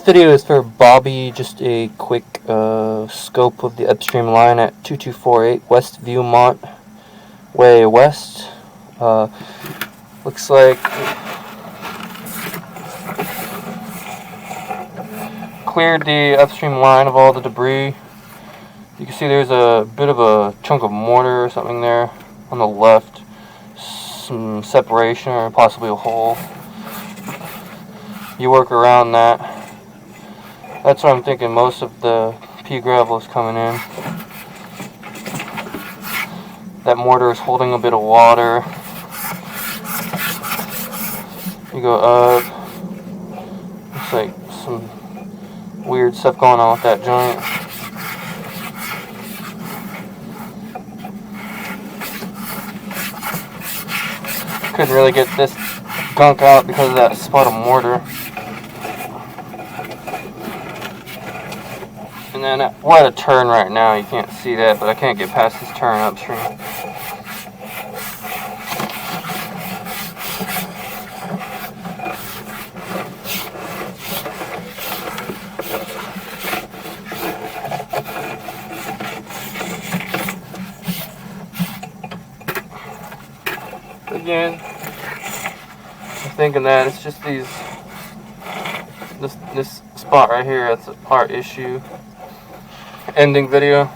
video is for Bobby, just a quick scope of the upstream line at 2248 West Viewmont Way West. Looks like cleared the upstream line of all the debris. You can see there's a bit of a chunk of mortar or something there on the left. Some separation or possibly a hole. You work around that. That's what I'm thinking most of the pea gravel is coming in. That mortar is holding a bit of water. You go up. Looks like some weird stuff going on with that joint. Couldn't really get this gunk out because of that spot of mortar. And then we're at a turn right now. You can't see that, but I can't get past this turn upstream. Again, I'm thinking that it's just this spot right here. That's our issue. Ending video.